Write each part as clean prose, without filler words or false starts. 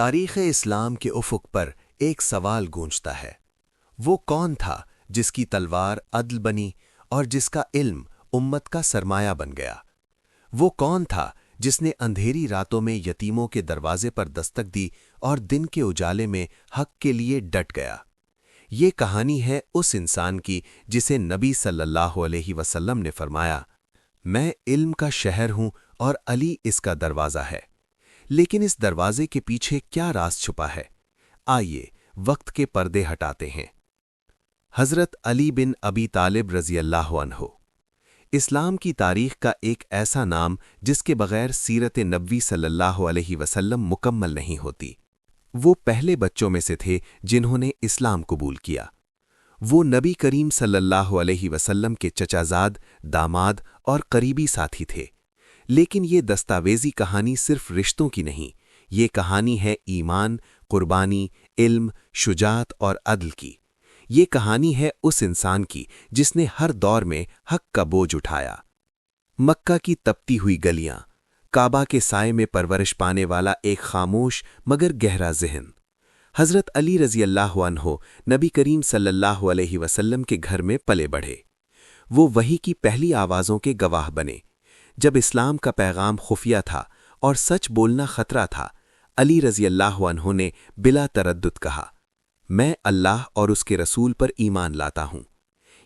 تاریخ اسلام کے افق پر ایک سوال گونجتا ہے، وہ کون تھا جس کی تلوار عدل بنی اور جس کا علم امت کا سرمایہ بن گیا؟ وہ کون تھا جس نے اندھیری راتوں میں یتیموں کے دروازے پر دستک دی اور دن کے اجالے میں حق کے لیے ڈٹ گیا؟ یہ کہانی ہے اس انسان کی جسے نبی صلی اللہ علیہ وسلم نے فرمایا، میں علم کا شہر ہوں اور علی اس کا دروازہ ہے۔ لیکن اس دروازے کے پیچھے کیا راز چھپا ہے؟ آئیے وقت کے پردے ہٹاتے ہیں۔ حضرت علی بن ابی طالب رضی اللہ عنہ، اسلام کی تاریخ کا ایک ایسا نام جس کے بغیر سیرت نبوی صلی اللہ علیہ وسلم مکمل نہیں ہوتی۔ وہ پہلے بچوں میں سے تھے جنہوں نے اسلام قبول کیا۔ وہ نبی کریم صلی اللہ علیہ وسلم کے چچا زاد، داماد اور قریبی ساتھی تھے۔ لیکن یہ دستاویزی کہانی صرف رشتوں کی نہیں، یہ کہانی ہے ایمان، قربانی، علم، شجاعت اور عدل کی۔ یہ کہانی ہے اس انسان کی جس نے ہر دور میں حق کا بوجھ اٹھایا۔ مکہ کی تپتی ہوئی گلیاں، کعبہ کے سائے میں پرورش پانے والا ایک خاموش مگر گہرا ذہن۔ حضرت علی رضی اللہ عنہ نبی کریم صلی اللہ علیہ وسلم کے گھر میں پلے بڑھے۔ وہ وحی کی پہلی آوازوں کے گواہ بنے۔ جب اسلام کا پیغام خفیہ تھا اور سچ بولنا خطرہ تھا، علی رضی اللہ عنہ نے بلا تردد کہا، میں اللہ اور اس کے رسول پر ایمان لاتا ہوں۔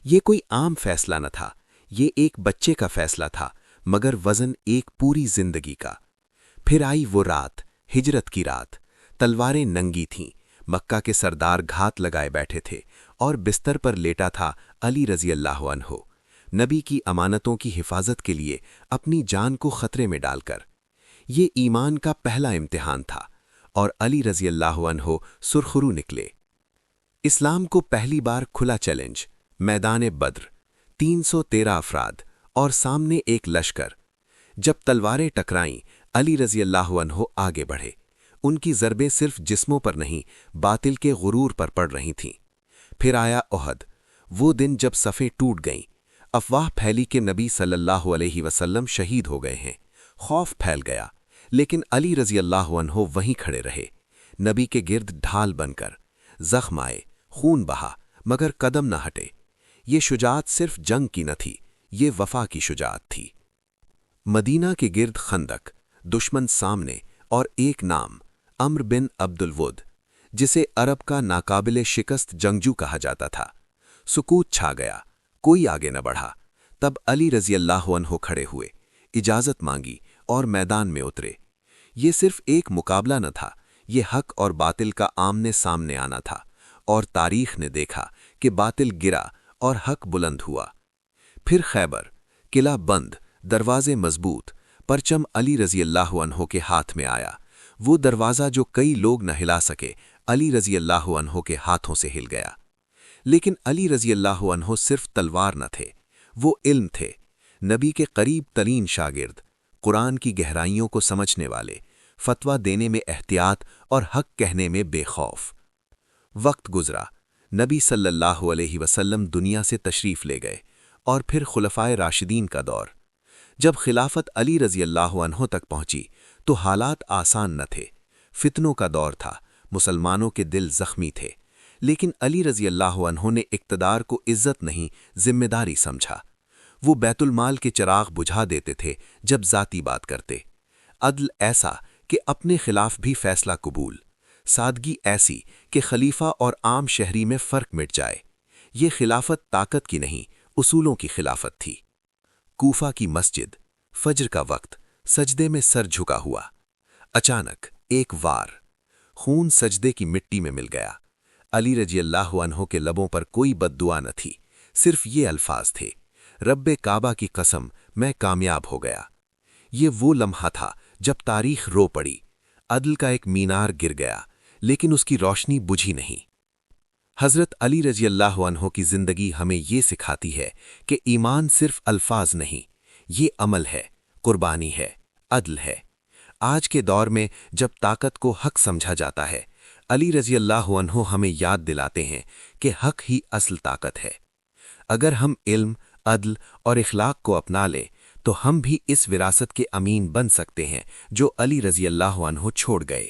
یہ کوئی عام فیصلہ نہ تھا، یہ ایک بچے کا فیصلہ تھا، مگر وزن ایک پوری زندگی کا۔ پھر آئی وہ رات، ہجرت کی رات۔ تلواریں ننگی تھیں، مکہ کے سردار گھات لگائے بیٹھے تھے اور بستر پر لیٹا تھا علی رضی اللہ عنہ، نبی کی امانتوں کی حفاظت کے لیے اپنی جان کو خطرے میں ڈال کر۔ یہ ایمان کا پہلا امتحان تھا اور علی رضی اللہ عنہ سرخرو نکلے۔ اسلام کو پہلی بار کھلا چیلنج، میدان بدر، 313 افراد اور سامنے ایک لشکر۔ جب تلواریں ٹکرائیں، علی رضی اللہ عنہ آگے بڑھے۔ ان کی ضربیں صرف جسموں پر نہیں، باطل کے غرور پر پڑ رہی تھیں۔ پھر آیا احد، وہ دن جب صفیں ٹوٹ گئیں۔ افواہ پھیلی کہ نبی صلی اللہ علیہ وسلم شہید ہو گئے ہیں۔ خوف پھیل گیا، لیکن علی رضی اللہ عنہ وہیں کھڑے رہے، نبی کے گرد ڈھال بن کر۔ زخم آئے، خون بہا، مگر قدم نہ ہٹے۔ یہ شجاعت صرف جنگ کی نہ تھی، یہ وفا کی شجاعت تھی۔ مدینہ کے گرد خندق، دشمن سامنے، اور ایک نام، عمرو بن عبد الود، جسے عرب کا ناقابل شکست جنگجو کہا جاتا تھا۔ سکوت چھا گیا، کوئی آگے نہ بڑھا۔ تب علی رضی اللہ عنہ کھڑے ہوئے، اجازت مانگی اور میدان میں اترے۔ یہ صرف ایک مقابلہ نہ تھا، یہ حق اور باطل کا آمنے سامنے آنا تھا، اور تاریخ نے دیکھا کہ باطل گرا اور حق بلند ہوا۔ پھر خیبر، قلعہ بند، دروازے مضبوط، پرچم علی رضی اللہ عنہ کے ہاتھ میں آیا۔ وہ دروازہ جو کئی لوگ نہ ہلا سکے، علی رضی اللہ عنہ کے ہاتھوں سے ہل گیا۔ لیکن علی رضی اللہ عنہ صرف تلوار نہ تھے، وہ علم تھے، نبی کے قریب ترین شاگرد، قرآن کی گہرائیوں کو سمجھنے والے، فتویٰ دینے میں احتیاط اور حق کہنے میں بے خوف۔ وقت گزرا، نبی صلی اللہ علیہ وسلم دنیا سے تشریف لے گئے، اور پھر خلفائے راشدین کا دور۔ جب خلافت علی رضی اللہ عنہ تک پہنچی تو حالات آسان نہ تھے۔ فتنوں کا دور تھا، مسلمانوں کے دل زخمی تھے، لیکن علی رضی اللہ عنہ نے اقتدار کو عزت نہیں، ذمہ داری سمجھا۔ وہ بیت المال کے چراغ بجھا دیتے تھے جب ذاتی بات کرتے۔ عدل ایسا کہ اپنے خلاف بھی فیصلہ قبول، سادگی ایسی کہ خلیفہ اور عام شہری میں فرق مٹ جائے۔ یہ خلافت طاقت کی نہیں، اصولوں کی خلافت تھی۔ کوفہ کی مسجد، فجر کا وقت، سجدے میں سر جھکا ہوا۔ اچانک ایک وار، خون سجدے کی مٹی میں مل گیا۔ علی رضی اللہ عنہ کے لبوں پر کوئی بد دعا نہ تھی، صرف یہ الفاظ تھے، رب کعبہ کی قسم، میں کامیاب ہو گیا۔ یہ وہ لمحہ تھا جب تاریخ رو پڑی۔ عدل کا ایک مینار گر گیا، لیکن اس کی روشنی بجھی نہیں۔ حضرت علی رضی اللہ عنہ کی زندگی ہمیں یہ سکھاتی ہے کہ ایمان صرف الفاظ نہیں، یہ عمل ہے، قربانی ہے، عدل ہے۔ آج کے دور میں جب طاقت کو حق سمجھا جاتا ہے، علی رضی اللہ عنہ ہمیں یاد دلاتے ہیں کہ حق ہی اصل طاقت ہے۔ اگر ہم علم، عدل اور اخلاق کو اپنا لیں تو ہم بھی اس وراثت کے امین بن سکتے ہیں جو علی رضی اللہ عنہ چھوڑ گئے۔